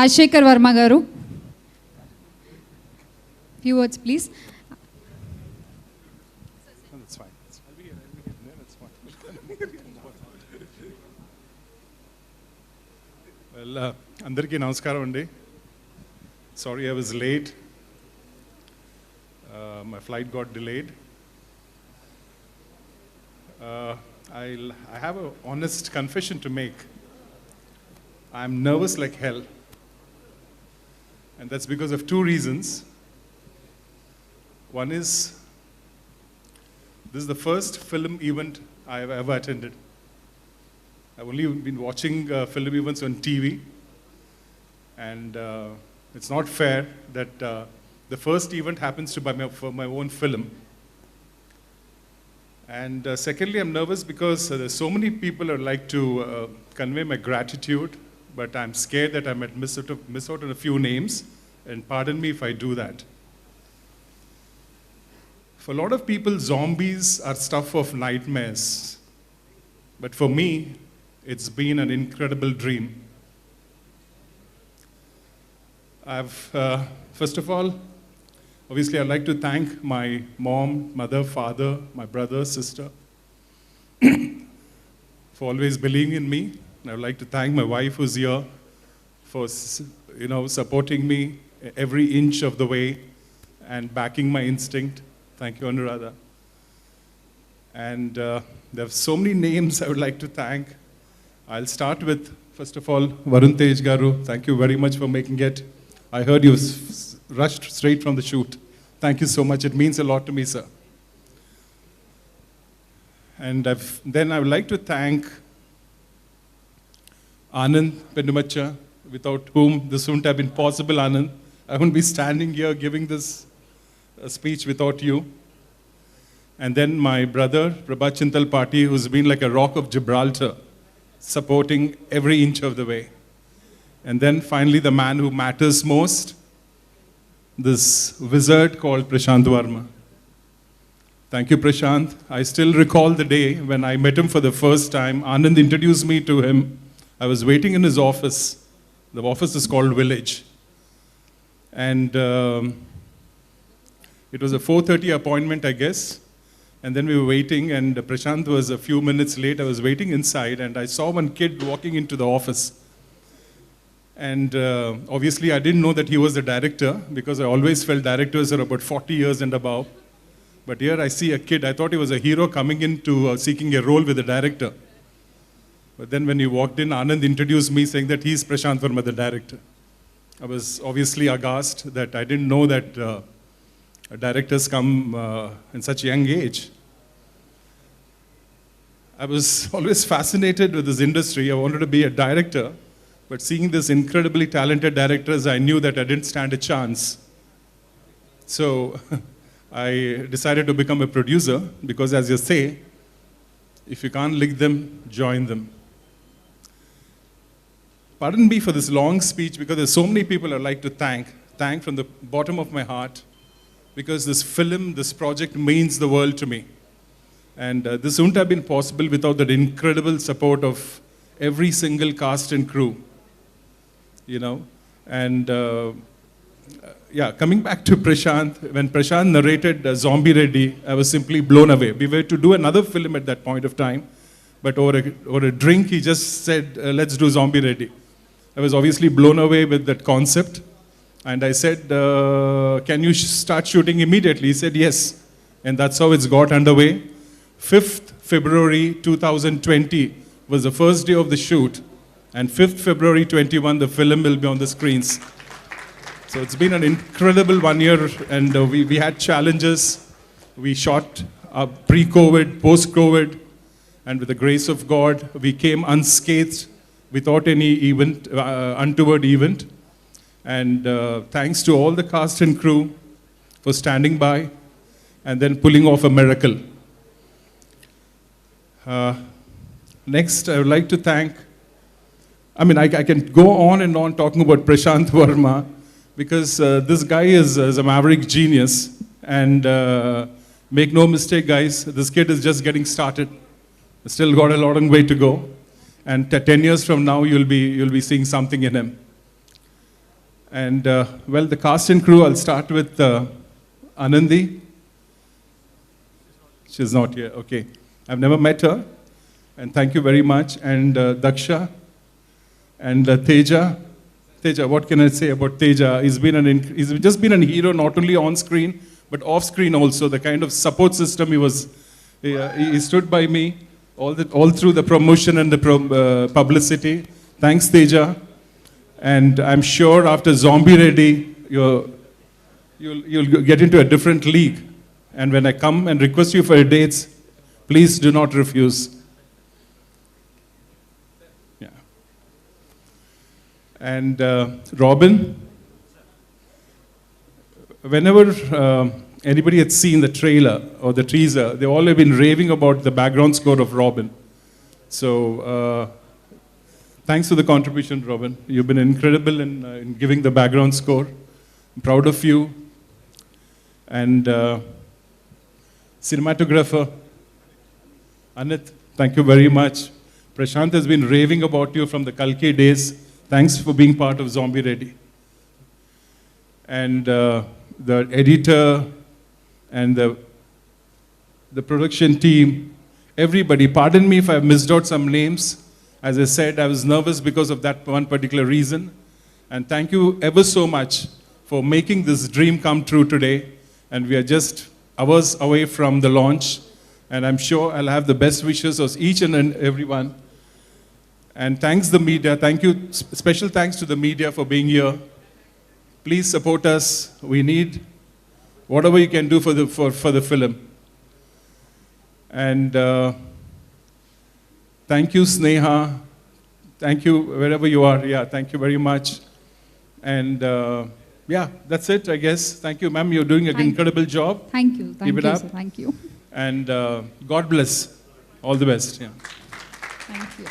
Rajshekhar Verma garu. Few words, please. No, that's fine. I'll be here. No, that's fine. Well, andarki namaskaram andi. Sorry I was late. My flight got delayed. I have an honest confession to make. I'm nervous like hell. And that's because of two reasons. One is, this is the first film event I have ever attended. I've only been watching film events on TV. And it's not fair that the first event happens to be for my own film. And secondly, I'm nervous because there's so many people who like to convey my gratitude, but I'm scared that I might miss out on a few names, and pardon me if I do that. For a lot of people, zombies are stuff of nightmares. But for me, it's been an incredible dream. First of all, obviously, I'd like to thank my mom, mother, father, my brother, sister, for always believing in me. And I'd like to thank my wife who's here for, supporting me every inch of the way and backing my instinct. Thank you, Anuradha. And there are so many names I would like to thank. I'll start with, first of all, Varun Tej Garu. Thank you very much for making it. I heard you rushed straight from the shoot. Thank you so much. It means a lot to me, sir. And then I would like to thank Anand Pendumacha, without whom this wouldn't have been possible, Anand. I wouldn't be standing here giving this speech without you. And then my brother, Prabhat Chintal Pati, who's been like a rock of Gibraltar, supporting every inch of the way. And then finally, the man who matters most, this wizard called Prashant Verma. Thank you, Prashant. I still recall the day when I met him for the first time. Anand introduced me to him. I was waiting in his office. The office is called Village. And it was a 4:30 appointment, I guess. And then we were waiting, and Prashant was a few minutes late. I was waiting inside, and I saw one kid walking into the office. And obviously, I didn't know that he was the director, because I always felt directors are about 40 years and above. But here I see a kid. I thought he was a hero coming into seeking a role with the director. But then when he walked in, Anand introduced me, saying that he's Prashant Verma, the director. I was obviously aghast that I didn't know that directors come in such a young age. I was always fascinated with this industry. I wanted to be a director. But seeing this incredibly talented directors, I knew that I didn't stand a chance. So I decided to become a producer, because as you say, if you can't lick them, join them. Pardon me for this long speech, because there's so many people I'd like to thank from the bottom of my heart, because this film, this project means the world to me. And this wouldn't have been possible without that incredible support of every single cast and crew. And coming back to Prashant, when Prashant narrated Zombie Reddy, I was simply blown away. We were to do another film at that point of time, but over a drink, he just said, let's do Zombie Reddy. I was obviously blown away with that concept. And I said, can you start shooting immediately? He said, yes. And that's how it's got underway. 5th February 2020 was the first day of the shoot. And 5th February 21, the film will be on the screens. So it's been an incredible 1 year, and we had challenges. We shot pre-COVID, post-COVID, and with the grace of God, we came unscathed without any untoward event. And thanks to all the cast and crew for standing by and then pulling off a miracle. Next, I would like to thank, I can go on and on talking about Prashant Verma, because this guy is a maverick genius. And make no mistake, guys, this kid is just getting started. Still got a long way to go. And 10 years from now, you'll be seeing something in him. And well, the cast and crew, I'll start with Anandi. She's not here, okay. I've never met her, and thank you very much. And Daksha, and Teja. Teja, what can I say about Teja? He's just been a hero, not only on screen, but off screen also. The kind of support system he stood by me all through the promotion and the publicity. Thanks, Teja. And I'm sure after Zombie Ready, you'll get into a different league. And when I come and request you for dates, please do not refuse. Yeah. And Robin, whenever anybody had seen the trailer or the teaser, they all have been raving about the background score of Robin. So thanks for the contribution, Robin. You've been incredible in giving the background score. I'm proud of you. And cinematographer, Anit, thank you very much. Prashant has been raving about you from the Kalki days. Thanks for being part of Zombie Ready. And the editor and the production team, everybody, pardon me if I've missed out some names. As I said, I was nervous because of that one particular reason. And thank you ever so much for making this dream come true today. And we are just hours away from the launch. And I'm sure I'll have the best wishes of each and everyone. And thanks the media. Thank you. Special thanks to the media for being here. Please support us. We need whatever you can do for the film. And thank you, Sneha. Thank you, wherever you are. Yeah, thank you very much. And yeah, that's it, I guess. Thank you, ma'am. You're doing an incredible job. Thank you. Thank Keep it you, up. sir. Thank you. And God bless. All the best. Yeah. Thank you.